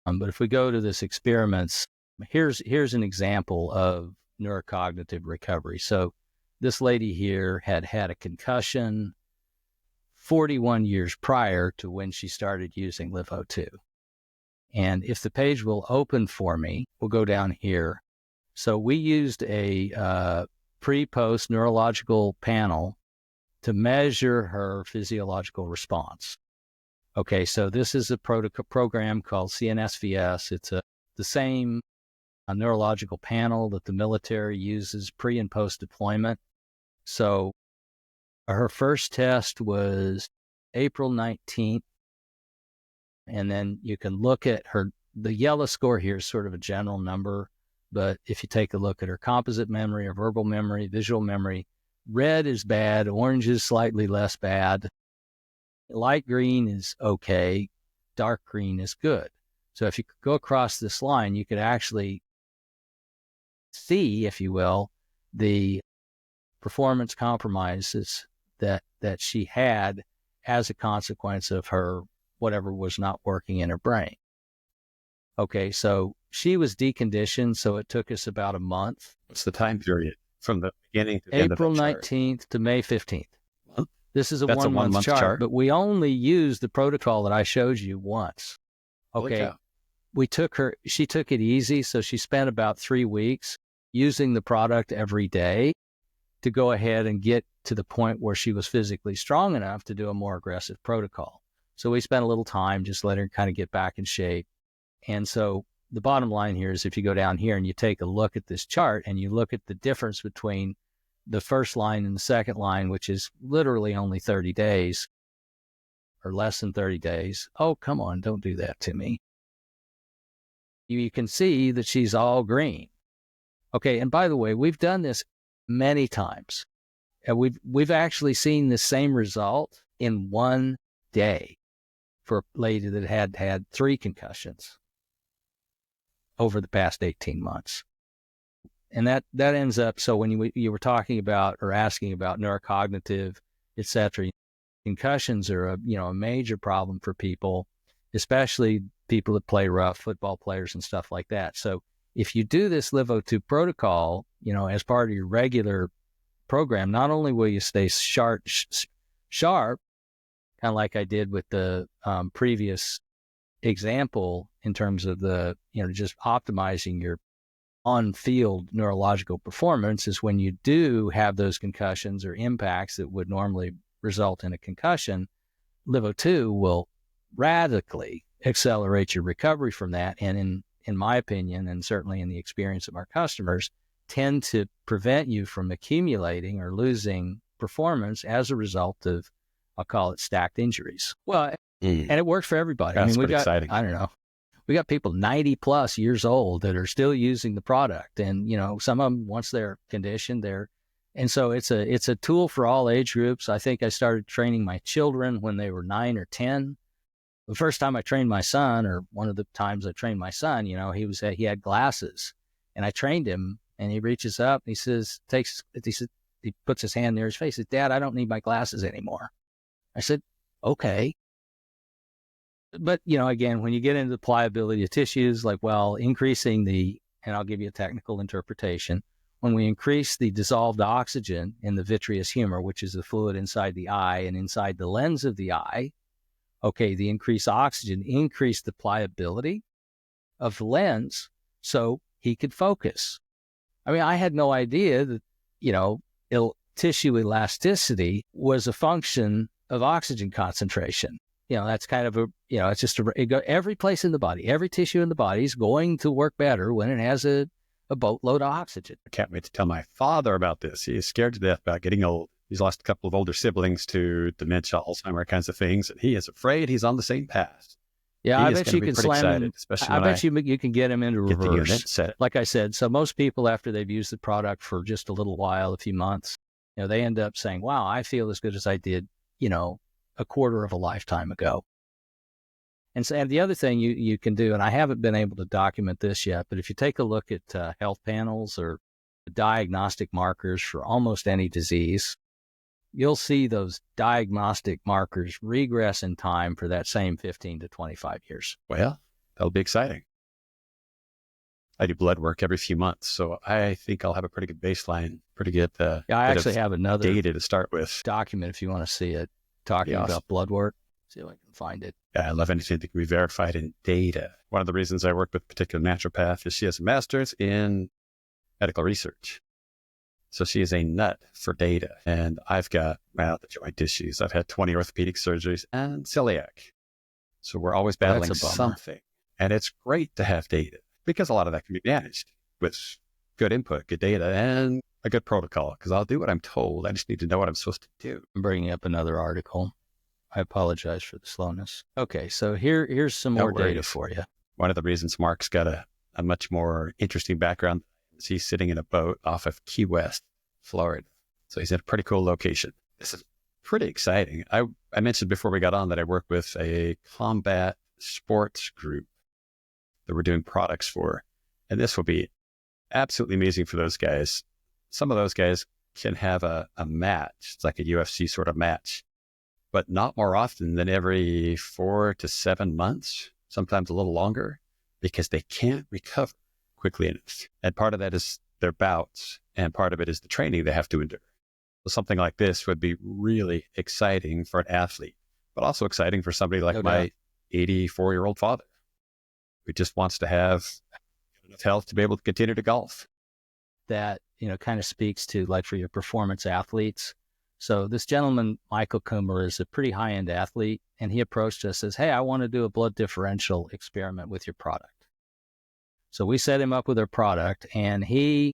But if we go to this experiments, here's an example of neurocognitive recovery. So this lady here had a concussion 41 years prior to when she started using LiveO2. And if the page will open for me, we'll go down here. So we used a pre-post neurological panel to measure her physiological response. Okay, so this is a program called CNSVS. It's the same neurological panel that the military uses pre and post deployment. So her first test was April 19th. And then you can look at the yellow score here is sort of a general number. But if you take a look at her composite memory, her verbal memory, visual memory, red is bad, orange is slightly less bad. Light green is okay, dark green is good. So if you go across this line, you could actually see, if you will, the performance compromises that she had as a consequence of her whatever was not working in her brain. Okay, so she was deconditioned, so it took us about a month. What's the time period from the beginning to the end of the April 19th to May 15th. This is a That's one-month chart, but we only used the protocol that I showed you once. Okay, she took it easy, so she spent about 3 weeks using the product every day to go ahead and get to the point where she was physically strong enough to do a more aggressive protocol. So we spent a little time just letting her kind of get back in shape. And so the bottom line here is if you go down here and you take a look at this chart and you look at the difference between the first line and the second line, which is literally only 30 days or less than 30 days. Oh, come on, don't do that to me. You can see that she's all green. Okay, and by the way, we've done this many times. And we've actually seen the same result in one day for a lady that had 3 concussions over the past 18 months. And that ends up, so when you were talking about or asking about neurocognitive, et cetera, concussions are a major problem for people, especially people that play rough, football players and stuff like that. So if you do this LiveO2 protocol, as part of your regular program, not only will you stay sharp, kind of like I did with the previous example in terms of the, just optimizing your on-field neurological performance, is when you do have those concussions or impacts that would normally result in a concussion, LiveO2 will radically accelerate your recovery from that. And in my opinion, and certainly in the experience of our customers, tend to prevent you from accumulating or losing performance as a result of, I'll call it, stacked injuries. Well, and it works for everybody. That's we got, exciting. I don't know, we got people 90 plus years old that are still using the product. And, some of them, once they're conditioned, and so it's a tool for all age groups. I think I started training my children when they were 9 or 10. The first time I trained my son, or one of the times I trained my son, he had glasses, and I trained him, and he reaches up and he puts his hand near his face. He says, "Dad, I don't need my glasses anymore." I said, "Okay." But, again, when you get into the pliability of tissues, like, well, increasing and I'll give you a technical interpretation, when we increase the dissolved oxygen in the vitreous humor, which is the fluid inside the eye and inside the lens of the eye, okay, the increased oxygen increased the pliability of the lens so he could focus. I mean, I had no idea that, tissue elasticity was a function of oxygen concentration. That's kind of it's just every place in the body, every tissue in the body is going to work better when it has a boatload of oxygen. I can't wait to tell my father about this. He is scared to death about getting old. He's lost a couple of older siblings to dementia, Alzheimer kinds of things, and he is afraid he's on the same path. Yeah, I bet you can slam him. I bet you can get him into reverse. Like I said, so most people, after they've used the product for just a little while, a few months, they end up saying, wow, I feel as good as I did, a quarter of a lifetime ago. And the other thing you can do, and I haven't been able to document this yet, but if you take a look at health panels or diagnostic markers for almost any disease, you'll see those diagnostic markers regress in time for that same 15 to 25 years. Well, that'll be exciting. I do blood work every few months, so I think I'll have a pretty good baseline, pretty good I actually have another data to start with. Document if you want to see it, talking about blood work. See if I can find it. Yeah, I love anything that can be verified in data. One of the reasons I work with a particular naturopath is she has a master's in medical research. So she is a nut for data. And I've got, the joint issues. I've had 20 orthopedic surgeries and celiac. So we're always battling something. And it's great to have data because a lot of that can be managed with good input, good data, and a good protocol. Because I'll do what I'm told. I just need to know what I'm supposed to do. I'm bringing up another article. I apologize for the slowness. Okay, so here's some more data for you. One of the reasons Mark's got a much more interesting background is he's sitting in a boat off of Key West, Florida. So he's in a pretty cool location. This is pretty exciting. I mentioned before we got on that I work with a combat sports group that we're doing products for. And this will be absolutely amazing for those guys. Some of those guys can have a match. It's like a UFC sort of match, but not more often than every 4 to 7 months, sometimes a little longer, because they can't recover quickly enough. And part of that is their bouts, and part of it is the training they have to endure. So something like this would be really exciting for an athlete, but also exciting for somebody like my 84-year-old father, who just wants to have enough health to be able to continue to golf. That, kind of speaks to, like, for your performance athletes. So this gentleman, Michael Coomer, is a pretty high-end athlete, and he approached us and says, hey, I want to do a blood differential experiment with your product. So we set him up with our product, and he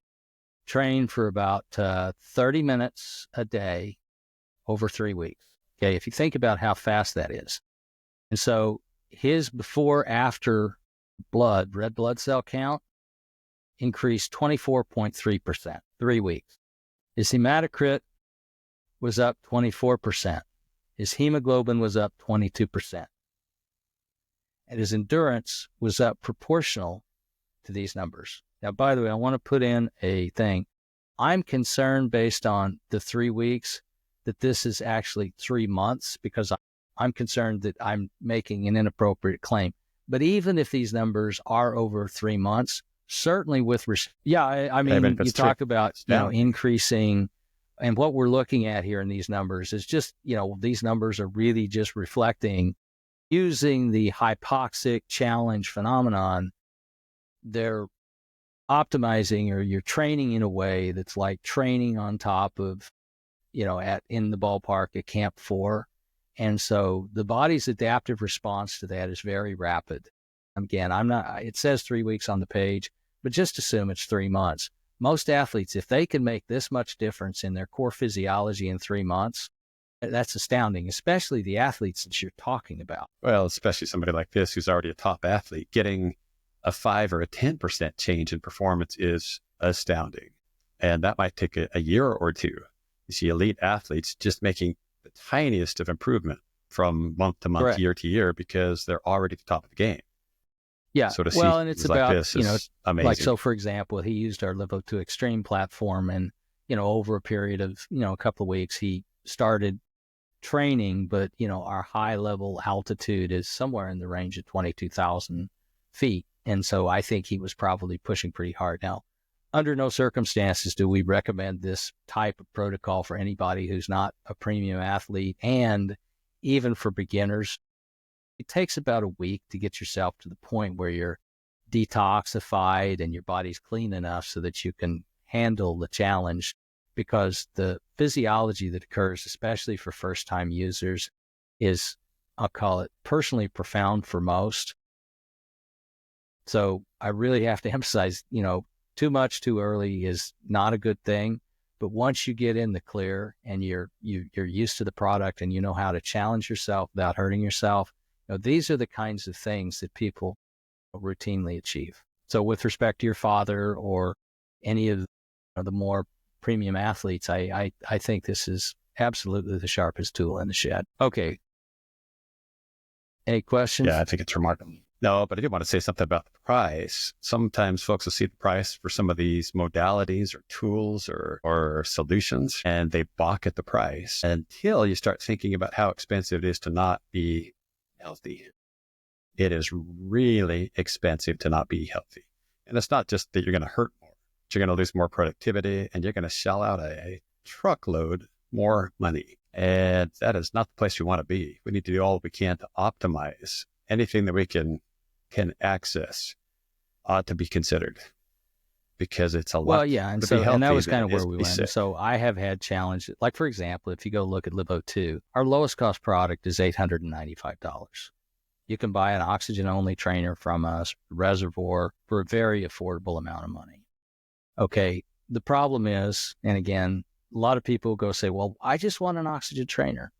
trained for about 30 minutes a day over 3 weeks. Okay, if you think about how fast that is. And so his before-after red blood cell count increased 24.3%, 3 weeks. His hematocrit was up 24%. His hemoglobin was up 22%. And his endurance was up proportional to these numbers. Now, by the way, I want to put in a thing. I'm concerned based on the 3 weeks that this is actually 3 months, because I'm concerned that I'm making an inappropriate claim. But even if these numbers are over 3 months, certainly with, I mean, you talk about, increasing, and what we're looking at here in these numbers is just, these numbers are really just reflecting, using the hypoxic challenge phenomenon, they're optimizing, or you're training in a way that's like training on top of, in the ballpark at Camp 4. And so the body's adaptive response to that is very rapid. Again, it says 3 weeks on the page, but just assume it's 3 months. Most athletes, if they can make this much difference in their core physiology in 3 months, that's astounding, especially the athletes that you're talking about. Well, especially somebody like this who's already a top athlete, getting a 5 or a 10% change in performance is astounding. And that might take a year or two. You see elite athletes just making the tiniest of improvement from month to month, year to year, because they're already at the top of the game. Yeah. So to see and it's about, like this is amazing. Like, so for example, he used our LiveO2 Extreme platform, and, over a period of, a couple of weeks, he started training, but, our high level altitude is somewhere in the range of 22,000 feet. And so I think he was probably pushing pretty hard. Now, under no circumstances do we recommend this type of protocol for anybody who's not a premium athlete. And even for beginners, it takes about a week to get yourself to the point where you're detoxified and your body's clean enough so that you can handle the challenge, because the physiology that occurs, especially for first-time users, is, I'll call it, personally profound for most. So I really have to emphasize, too much too early is not a good thing. But once you get in the clear and you're used to the product and you know how to challenge yourself without hurting yourself, these are the kinds of things that people routinely achieve. So with respect to your father or any of the more premium athletes, I think this is absolutely the sharpest tool in the shed. Okay. Any questions? Yeah, I think it's remarkable. No, but I did want to say something about the price. Sometimes folks will see the price for some of these modalities or tools or solutions, and they balk at the price until you start thinking about how expensive it is to not be healthy. It is really expensive to not be healthy. And it's not just that you're going to hurt more, but you're going to lose more productivity and you're going to shell out a truckload more money. And that is not the place we want to be. We need to do all we can to optimize. Anything that we can access ought to be considered, because it's a lot. Well, yeah, and that was kind of where we went. So I have had challenges. Like, for example, if you go look at LiveO2, our lowest cost product is $895. You can buy an oxygen-only trainer from us, Reservoir, for a very affordable amount of money. Okay, the problem is, and again, a lot of people go say, well, I just want an oxygen trainer.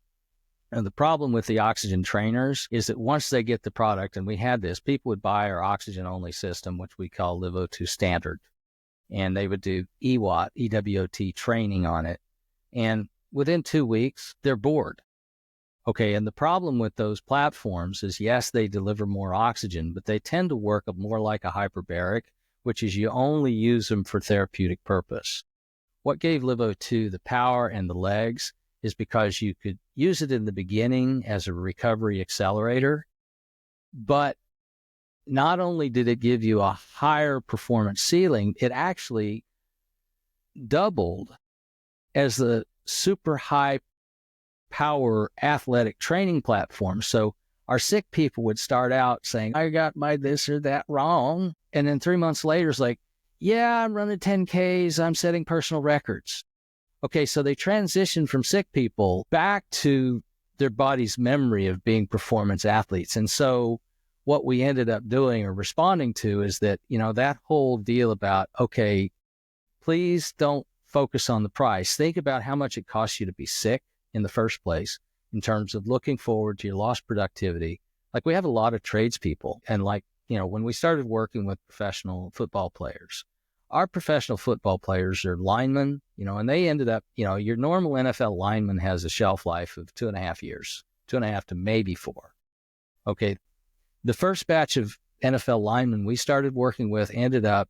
And the problem with the oxygen trainers is that once they get the product, and we had this, people would buy our oxygen-only system, which we call LiveO2 Standard, and they would do EWOT training on it. And within 2 weeks, they're bored. Okay, and the problem with those platforms is, yes, they deliver more oxygen, but they tend to work more like a hyperbaric, which is you only use them for therapeutic purpose. What gave LiveO2 the power and the legs is because you could use it in the beginning as a recovery accelerator, but not only did it give you a higher performance ceiling, it actually doubled as the super high power athletic training platform. So our sick people would start out saying, I got my this or that wrong. And then 3 months later, it's like, yeah, I'm running 10Ks. I'm setting personal records. Okay, so they transition from sick people back to their body's memory of being performance athletes. And so what we ended up doing or responding to is that, that whole deal about, okay, please don't focus on the price. Think about how much it costs you to be sick in the first place in terms of looking forward to your lost productivity. Like, we have a lot of tradespeople, and when we started working with professional football players, our professional football players are linemen, and they ended up, your normal NFL lineman has a shelf life of 2.5 years, 2.5 to maybe 4. Okay. The first batch of NFL linemen we started working with ended up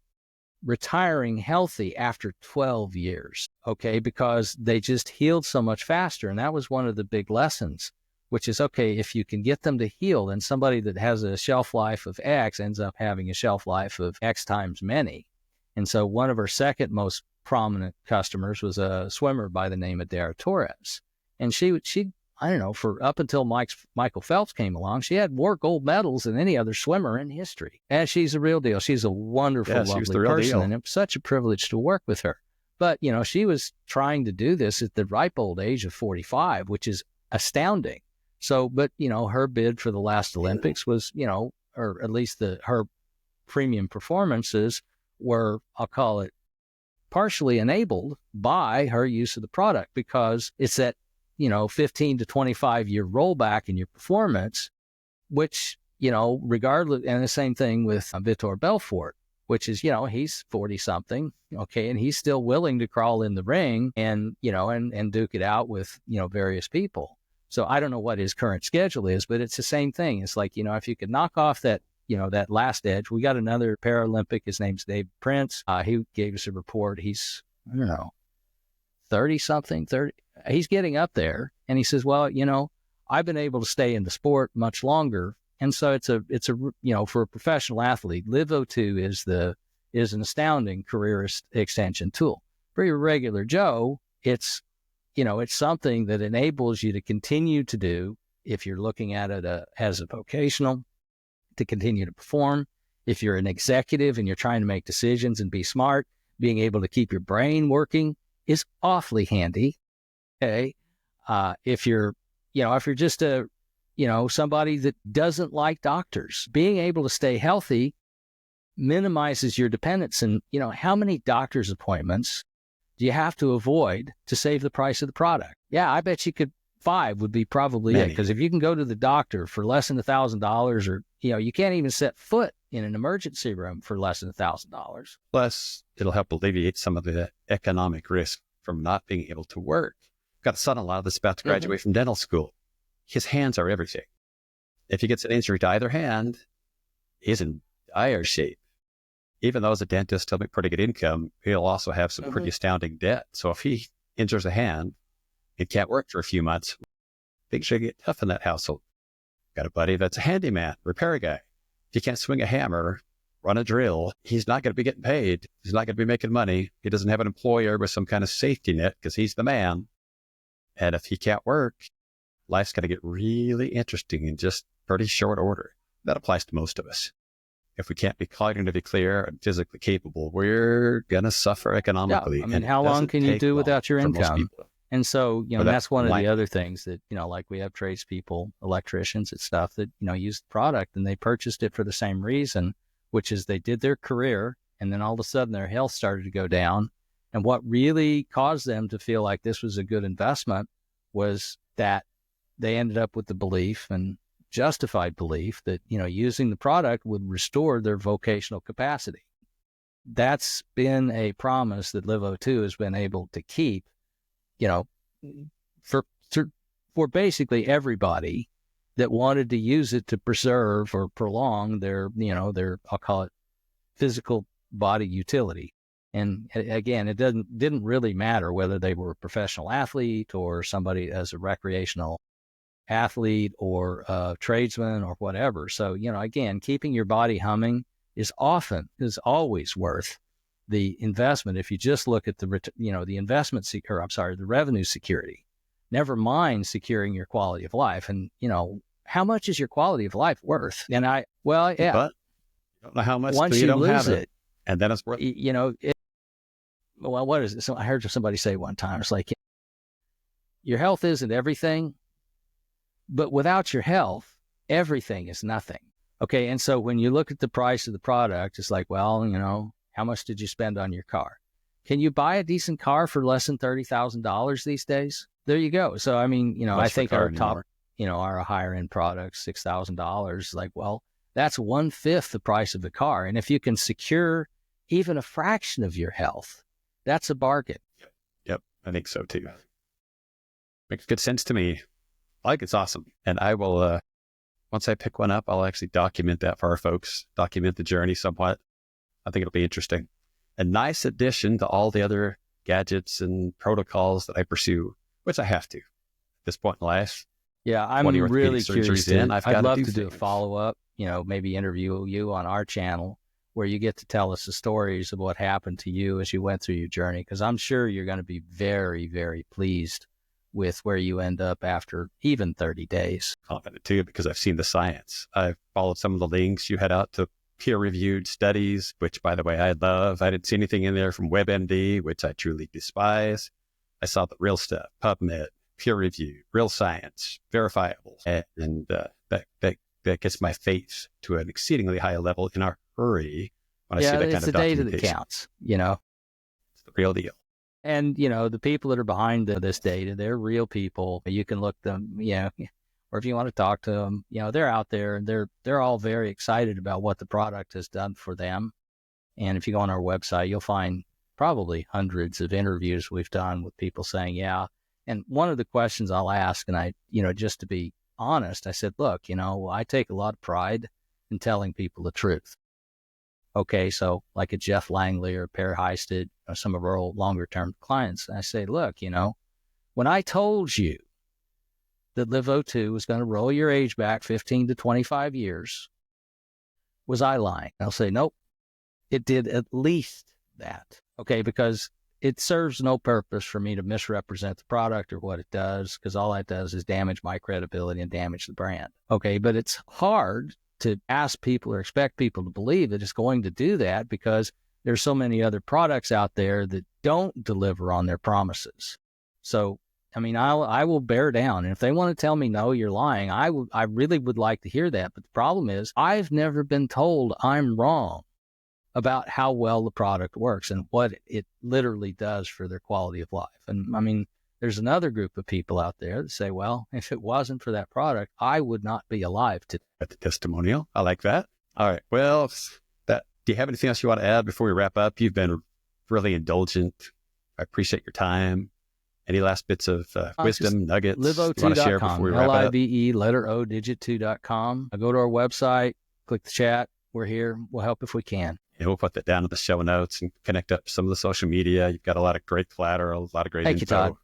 retiring healthy after 12 years. Okay. Because they just healed so much faster. And that was one of the big lessons, which is, okay, if you can get them to heal, then somebody that has a shelf life of X ends up having a shelf life of X times many. And so one of our second most prominent customers was a swimmer by the name of Dara Torres. And she I don't know, for up until Michael Phelps came along, she had more gold medals than any other swimmer in history. And she's a real deal. She's a wonderful, lovely person. And it was such a privilege to work with her. But, she was trying to do this at the ripe old age of 45, which is astounding. So, but, her bid for the last Olympics was, or at least her premium performances were, I'll call it, partially enabled by her use of the product, because it's that, 15 to 25 year rollback in your performance, which, regardless, and the same thing with Vitor Belfort, which is, he's 40 something. Okay. And he's still willing to crawl in the ring and, and duke it out with, various people. So I don't know what his current schedule is, but it's the same thing. It's like, if you could knock off that, that last edge. We got another Paralympic. His name's Dave Prince. He gave us a report. He's, I don't know, 30 something, 30. he's getting up there, and he says, well, I've been able to stay in the sport much longer. And so it's a, for a professional athlete, LiveO2 is an astounding career extension tool. For your regular Joe, it's something that enables you to continue to do, if you're looking at it as a vocational, to continue to perform. If you're an executive and you're trying to make decisions and be smart, being able to keep your brain working is awfully handy. Okay. If you're just somebody that doesn't like doctors, being able to stay healthy minimizes your dependence. And, how many doctor's appointments do you have to avoid to save the price of the product? Yeah, I bet you could. 5 would be probably it. Because if you can go to the doctor for less than $1,000, or, you can't even set foot in an emergency room for less than $1,000. Plus, it'll help alleviate some of the economic risk from not being able to work. Got a son-in-law that's about to graduate from dental school. His hands are everything. If he gets an injury to either hand, he's in dire shape. Even though as a dentist, he'll make pretty good income, he'll also have some pretty astounding debt. So if he injures a hand, it can't work for a few months. Things should get tough in that household. Got a buddy that's a handyman, repair guy. If he can't swing a hammer, run a drill, he's not going to be getting paid. He's not going to be making money. He doesn't have an employer with some kind of safety net because he's the man. And if he can't work, life's going to get really interesting in just pretty short order. That applies to most of us. If we can't be cognitively clear and physically capable, we're going to suffer economically. Yeah, how long can you do without your income? And so, that's one of the other things that, like we have tradespeople, electricians and stuff that, use the product, and they purchased it for the same reason, which is they did their career, and then all of a sudden their health started to go down. And what really caused them to feel like this was a good investment was that they ended up with the belief, and justified belief, that, using the product would restore their vocational capacity. That's been a promise that LiveO2 has been able to keep, for basically everybody that wanted to use it to preserve or prolong their, I'll call it physical body utility. And again, it didn't really matter whether they were a professional athlete or somebody as a recreational athlete or a tradesman or whatever. So, again, keeping your body humming is always worth the investment. If you just look at the revenue security, never mind securing your quality of life. And, how much is your quality of life worth? And but you don't know how much once you lose have it, and then it's worth, what is it? So I heard somebody say one time, it's like, your health isn't everything, but without your health, everything is nothing. Okay. And so when you look at the price of the product, it's like, well, how much did you spend on your car? Can you buy a decent car for less than $30,000 these days? There you go. So, I think our top, our higher end products, $6,000, like, well, that's 1/5 the price of the car. And if you can secure even a fraction of your health, that's a bargain. Yep. I think so too. Makes good sense to me. I think it's awesome. And I will, once I pick one up, I'll actually document that for our folks, document the journey somewhat. I think it'll be interesting. A nice addition to all the other gadgets and protocols that I pursue, which I have to at this point in life. Yeah, I'm really curious. I'd love to do a follow-up, maybe interview you on our channel where you get to tell us the stories of what happened to you as you went through your journey, because I'm sure you're going to be very, very pleased with where you end up after even 30 days. Confident too, because I've seen the science. I've followed some of the links you had out to peer-reviewed studies, which, by the way, I love. I didn't see anything in there from WebMD, which I truly despise. I saw the real stuff, PubMed, peer-reviewed, real science, verifiable, and that gets my faith to an exceedingly high level in a hurry when I see that kind of documentation. Yeah, it's the data that counts, It's the real deal. And, the people that are behind this data, they're real people. You can look them, or if you want to talk to them, they're out there and they're all very excited about what the product has done for them. And if you go on our website, you'll find probably hundreds of interviews we've done with people saying, yeah. And one of the questions I'll ask, and I, just to be honest, I said, look, I take a lot of pride in telling people the truth. Okay, so like a Jeff Langley or Per Heisted, or some of our longer term clients, I say, look, When I told you that LiveO2 was going to roll your age back 15 to 25 years, was I lying? I'll say, nope, it did at least that. Okay, because it serves no purpose for me to misrepresent the product or what it does, because all that does is damage my credibility and damage the brand. Okay, but it's hard to ask people or expect people to believe that it's going to do that, because there's so many other products out there that don't deliver on their promises. So, I mean, I will bear down. And if they want to tell me, no, you're lying, I really would like to hear that. But the problem is, I've never been told I'm wrong about how well the product works and what it literally does for their quality of life. And I mean, there's another group of people out there that say, well, if it wasn't for that product, I would not be alive today. That's a testimonial. I like that. All right. Well, do you have anything else you want to add before we wrap up? You've been really indulgent. I appreciate your time. Any last bits of wisdom, nuggets LiveO2.com, you want to share before we wrap up? LIVE, letter O, digit 2.com. Go to our website, click the chat. We're here. We'll help if we can. And we'll put that down in the show notes and connect up some of the social media. You've got a lot of great collateral, a lot of great Thank info, you, Todd.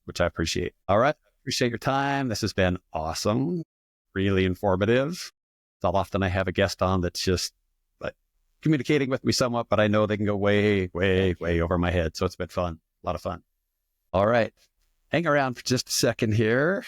which I appreciate. All right. Appreciate your time. This has been awesome. Really informative. It's not often I have a guest on that's just like communicating with me somewhat, but I know they can go way, way, way over my head. So it's been fun. A lot of fun. All right. Hang around for just a second here.